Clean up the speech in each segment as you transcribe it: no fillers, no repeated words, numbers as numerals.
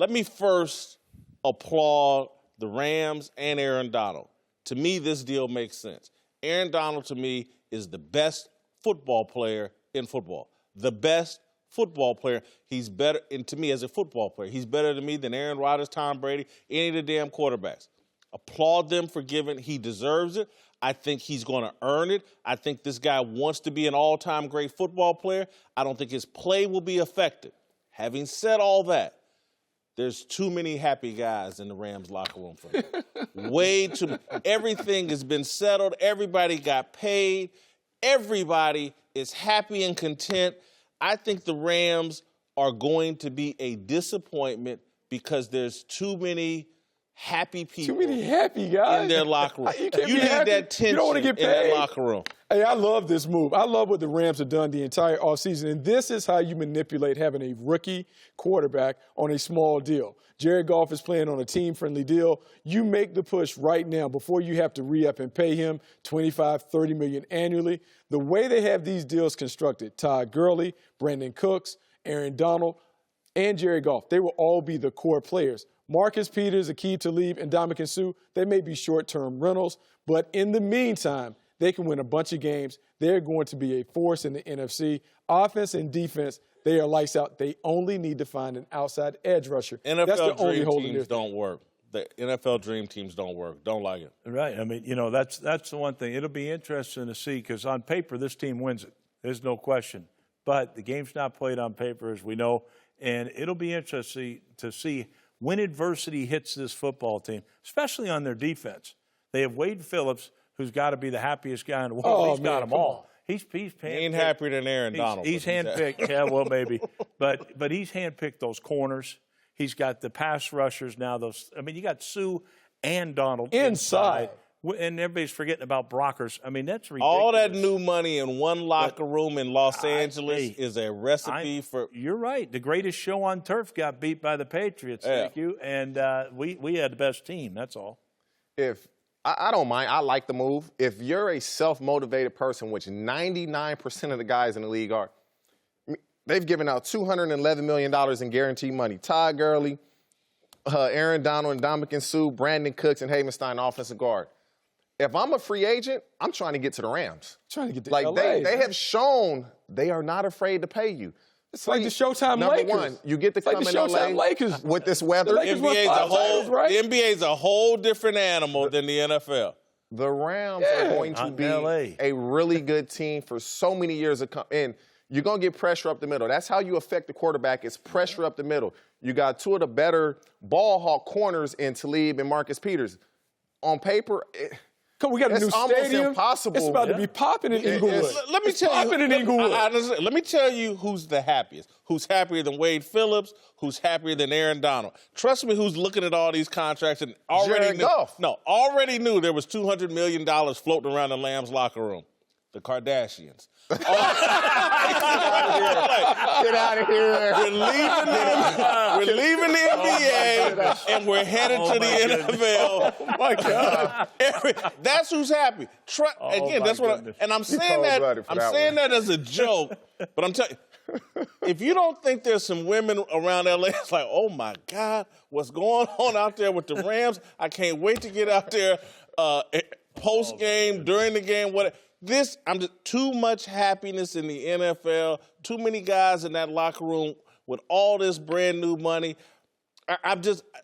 let me first applaud the Rams and Aaron Donald. To me, this deal makes sense. Aaron Donald, to me, is the best football player in football. The best football player. He's better, and to me, as a football player, he's better to me than Aaron Rodgers, Tom Brady, any of the damn quarterbacks. Applaud them for giving. He deserves it. I think he's going to earn it. I think this guy wants to be an all-time great football player. I don't think his play will be affected. Having said all that, there's too many happy guys in the Rams locker room for me. Way too many. Everything has been settled. Everybody got paid. Everybody is happy and content. I think the Rams are going to be a disappointment because there's too many happy people. Too many happy guys in their locker room. You need happy. That tension you don't want to get paid. in that locker room. Hey, I love this move. I love what the Rams have done the entire offseason. And this is how you manipulate having a rookie quarterback on a small deal. Jared Goff is playing on a team-friendly deal. You make the push right now before you have to re-up and pay him $25, $30 million annually. The way they have these deals constructed, Todd Gurley, Brandon Cooks, Aaron Donald, and Jared Goff, they will all be the core players. Marcus Peters, Aqib Talib, and Ndamukong Suh, they may be short-term rentals, but in the meantime, they can win a bunch of games. They're going to be a force in the NFC. Offense and defense, they are lights out. They only need to find an outside edge rusher. That's the only NFL dream teams don't work. The NFL dream teams don't work. Don't like it. Right. I mean, you know, that's the one thing. It'll be interesting to see because on paper, this team wins it. There's no question. But the game's not played on paper, as we know, and it'll be interesting to see when adversity hits this football team, especially on their defense. They have Wade Phillips, who's got to be the happiest guy in the world. Oh, he's got them all. He's he ain't happier than Aaron Donald. He's handpicked. Yeah, well, maybe. But he's handpicked those corners. He's got the pass rushers now. You got Sue and Donald inside. And everybody's forgetting about Brockers. I mean, that's ridiculous. All that new money in one locker room in Los Angeles is a recipe for. You're right. The greatest show on turf got beat by the Patriots. Yeah. Thank you. And we had the best team. That's all. If I don't mind. I like the move. If you're a self-motivated person, which 99% of the guys in the league are, they've given out $211 million in guaranteed money. Todd Gurley, Aaron Donald, and Ndamukong Suh, Brandon Cooks, and Houshmandzadeh, offensive guard. If I'm a free agent, I'm trying to get to the Rams. Trying to get to LA. They have shown they are not afraid to pay you. It's like the Showtime Number Lakers. one, you get to come in LA Lakers. With this weather. The NBA is a whole different animal than the NFL. The Rams are going to be a really good team for so many years to come. And you're going to get pressure up the middle. That's how you affect the quarterback is pressure up the middle. You got two of the better ball hawk corners in Talib and Marcus Peters. On paper, we got a new stadium. Impossible. It's about to be popping in Inglewood. Let me tell you who's the happiest. Who's happier than Wade Phillips? Who's happier than Aaron Donald? Trust me, who's looking at all these contracts and already knew there was $200 million floating around the Lambs locker room. The Kardashians. Get out of here. We're leaving the NBA and we're headed to the NFL. Oh, my God. That's who's happy. That's what I'm saying that as a joke, but I'm telling you, if you don't think there's some women around LA, it's like, oh my God, what's going on out there with the Rams? I can't wait to get out there post game, during the game, whatever. Too much happiness in the NFL, too many guys in that locker room with all this brand new money.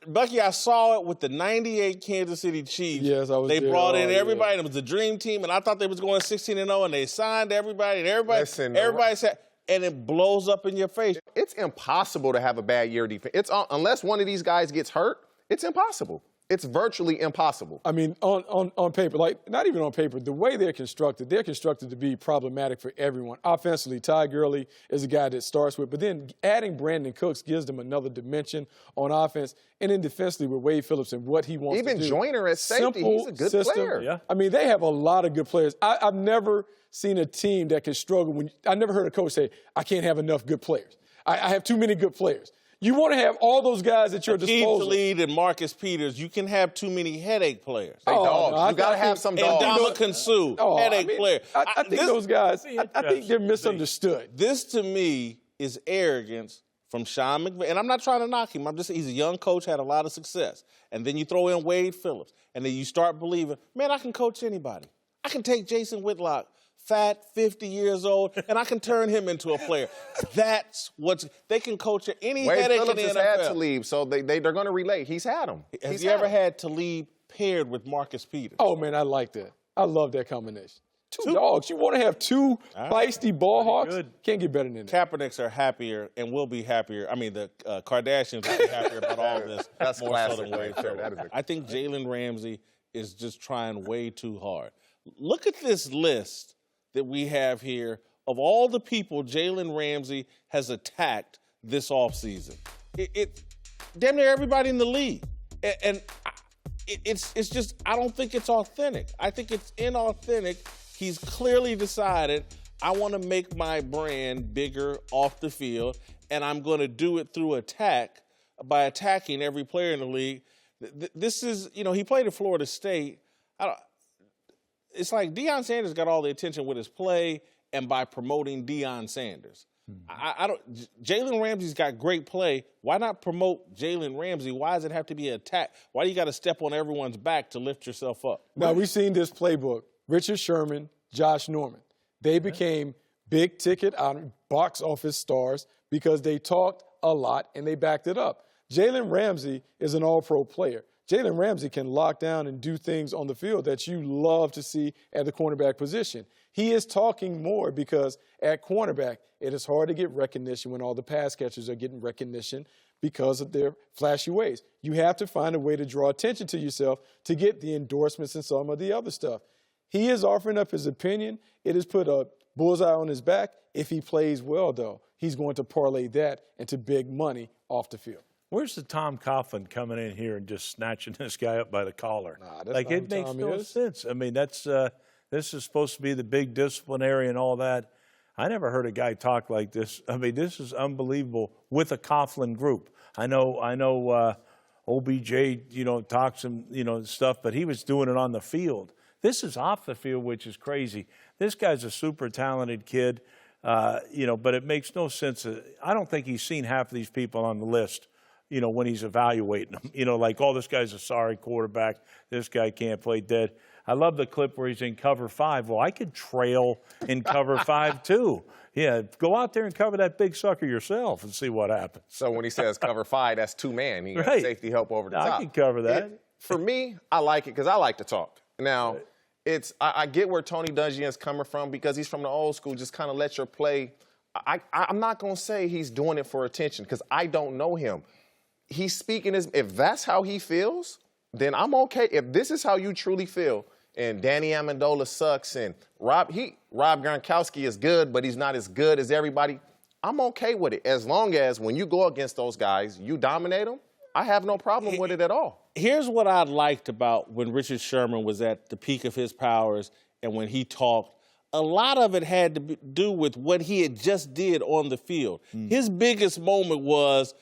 Bucky, I saw it with the 98 Kansas City Chiefs. Yes, I was They there. brought in everybody, and it was a dream team, and I thought they was going 16-0, and they signed everybody, and everybody said, and it blows up in your face. It's impossible to have a bad year defense. Unless one of these guys gets hurt, it's impossible. It's virtually impossible. I mean, on paper, not even on paper, the way they're constructed to be problematic for everyone. Offensively, Ty Gurley is a guy that starts with, but then adding Brandon Cooks gives them another dimension on offense. And then defensively with Wade Phillips and what he wants to do. Even Joyner at safety, he's a good player. Yeah. I mean, they have a lot of good players. I've never seen a team that can struggle. I never heard a coach say, I can't have enough good players. I have too many good players. You want to have all those guys at your disposal. Aqib Talib and Marcus Peters, you can have too many headache players. Dogs. You got to have some dogs. And Ndamukong Suh, headache player. I think those guys, I think they're misunderstood. This, to me, is arrogance from Sean McVay, and I'm not trying to knock him. He's a young coach, had a lot of success. And then you throw in Wade Phillips, and then you start believing, man, I can coach anybody. I can take Jason Whitlock, fat, 50 years old, and I can turn him into a player. That's what they can coach any Wade headache Phillips in the has NFL. had Talib, so they're going to relate. He's had him. Has he ever had Talib paired with Marcus Peters? Oh, man, I like that. I love that combination. Two dogs. You want to have two feisty ball hawks? Good. Can't get better than that. Kaepernicks are happier and will be happier. I mean, the Kardashians will be happier about all this. That's more classic so than right Wade there. Phillips. That is I think Jalen Ramsey is just trying way too hard. Look at this list that we have here of all the people Jalen Ramsey has attacked this offseason. Damn near everybody in the league. And it's just, I don't think it's authentic. I think it's inauthentic. He's clearly decided, I want to make my brand bigger off the field, and I'm going to do it through attack by attacking every player in the league. This is, he played at Florida State. It's like Deion Sanders got all the attention with his play and by promoting Deion Sanders. Jalen Ramsey's got great play. Why not promote Jalen Ramsey? Why does it have to be an attack? Why do you got to step on everyone's back to lift yourself up? Now, we've seen this playbook. Richard Sherman, Josh Norman. They became big-ticket box office stars because they talked a lot and they backed it up. Jalen Ramsey is an all-pro player. Jalen Ramsey can lock down and do things on the field that you love to see at the cornerback position. He is talking more because at cornerback, it is hard to get recognition when all the pass catchers are getting recognition because of their flashy ways. You have to find a way to draw attention to yourself to get the endorsements and some of the other stuff. He is offering up his opinion. It has put a bullseye on his back. If he plays well, though, he's going to parlay that into big money off the field. Where's the Tom Coughlin coming in here and just snatching this guy up by the collar? That's like, it makes no sense. I mean, this is supposed to be the big disciplinary and all that. I never heard a guy talk like this. I mean, this is unbelievable with a Coughlin group. I know OBJ, talks and, stuff, but he was doing it on the field. This is off the field, which is crazy. This guy's a super talented kid, but it makes no sense. I don't think he's seen half of these people on the list, when he's evaluating them. Like, oh, this guy's a sorry quarterback. This guy can't play dead. I love the clip where he's in cover 5. Well, I could trail in cover 5 too. Yeah, go out there and cover that big sucker yourself and see what happens. So when he says cover 5, that's 2 man. He got safety help over the top. I can cover that. For me, I like it because I like to talk. Now, I get where Tony Dungy is coming from because he's from the old school. Just kind of let your play. I'm not going to say he's doing it for attention because I don't know him. He's speaking if that's how he feels, then I'm okay. If this is how you truly feel, and Danny Amendola sucks, and Rob Gronkowski is good, but he's not as good as everybody, I'm okay with it. As long as when you go against those guys, you dominate them, I have no problem with it at all. Here's what I liked about when Richard Sherman was at the peak of his powers and when he talked. A lot of it had to do with what he had just did on the field. His biggest moment was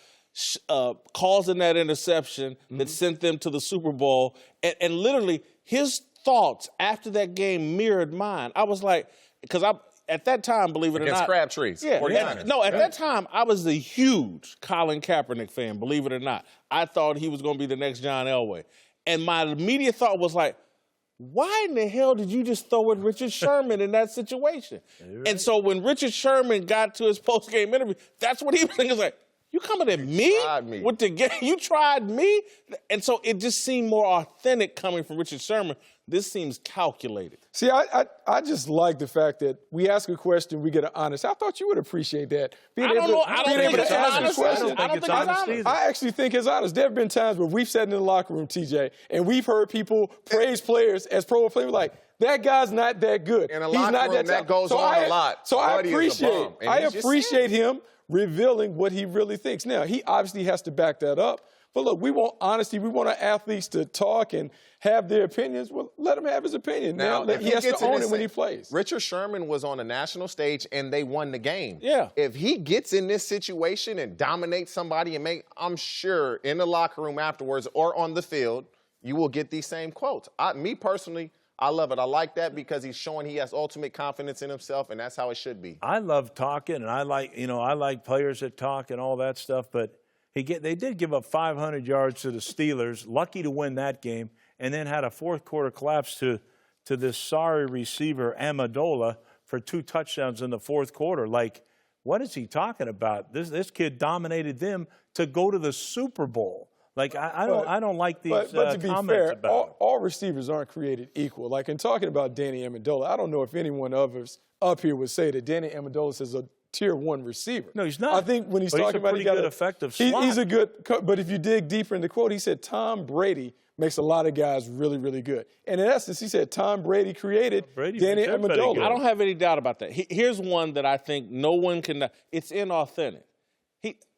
causing that interception that sent them to the Super Bowl. And literally, his thoughts after that game mirrored mine. I was like, because at that time, believe it or not. Against Crabtrees. Yeah. At that time, I was a huge Colin Kaepernick fan, believe it or not. I thought he was going to be the next John Elway. And my immediate thought was like, why in the hell did you just throw at Richard Sherman in that situation? Right. And so when Richard Sherman got to his post-game interview, that's what he was thinking. Like, you coming at me? With the game? You tried me? And so it just seemed more authentic coming from Richard Sherman. This seems calculated. See, I just like the fact that we ask a question, we get an honest. I thought you would appreciate that. I don't think it's honest. I actually think it's honest. There have been times where we've sat in the locker room, TJ, and we've heard people praise players as pro players like, that guy's not that good. In a locker room, that goes on a lot. So I appreciate him revealing what he really thinks. Now, he obviously has to back that up. But look, we want honesty. We want our athletes to talk and have their opinions. Well, let him have his opinion. Now he has to own it when he plays. Richard Sherman was on a national stage, and they won the game. Yeah. If he gets in this situation and dominates somebody I'm sure in the locker room afterwards or on the field, you will get these same quotes. Me personally, I love it. I like that because he's showing he has ultimate confidence in himself, and that's how it should be. I love talking, and I like players that talk and all that stuff. But they did give up 500 yards to the Steelers, lucky to win that game, and then had a fourth quarter collapse to this sorry receiver Amendola for 2 touchdowns in the fourth quarter. Like, what is he talking about? This kid dominated them to go to the Super Bowl. Like, I don't like these but to be comments fair, about all receivers aren't created equal. Like, in talking about Danny Amendola, I don't know if anyone of us up here would say that Danny Amendola is a Tier 1 receiver. No, he's not. I think when he's But talking about he's a pretty good effective slot. He's a good – but if you dig deeper in the quote, he said Tom Brady makes a lot of guys really, really good. And in essence, he said Tom Brady created Danny Amendola. I don't have any doubt about that. Here's one that I think no one can – it's inauthentic.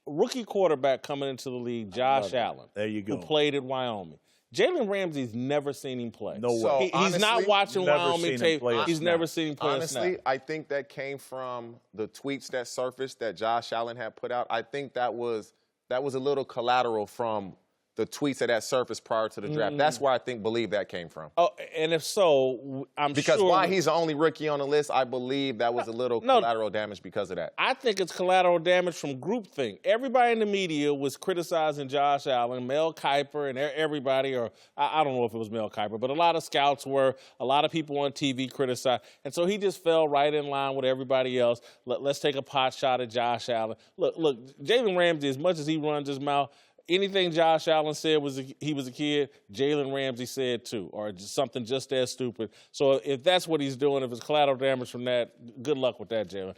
Rookie quarterback coming into the league, Josh Allen. There you go. Who played at Wyoming. Jalen Ramsey's never seen him play. No way. So, he's honestly, not watching Wyoming tape. He's never seen him play a Honestly, snap. I think that came from the tweets that surfaced that Josh Allen had put out. I think that was a little collateral from the tweets that surfaced prior to the draft. That's where I believe that came from. Oh, and if so, I'm sure. Because why he's the only rookie on the list, I believe that was a little collateral damage because of that. I think it's collateral damage from groupthink. Everybody in the media was criticizing Josh Allen, Mel Kiper, and everybody, or I don't know if it was Mel Kiper, but a lot of scouts were, a lot of people on TV criticized. And so he just fell right in line with everybody else. Let's take a pot shot at Josh Allen. Look, Jalen Ramsey, as much as he runs his mouth, anything Josh Allen said he was a kid, Jalen Ramsey said too, or just something just as stupid. So if that's what he's doing, if it's collateral damage from that, good luck with that, Jalen.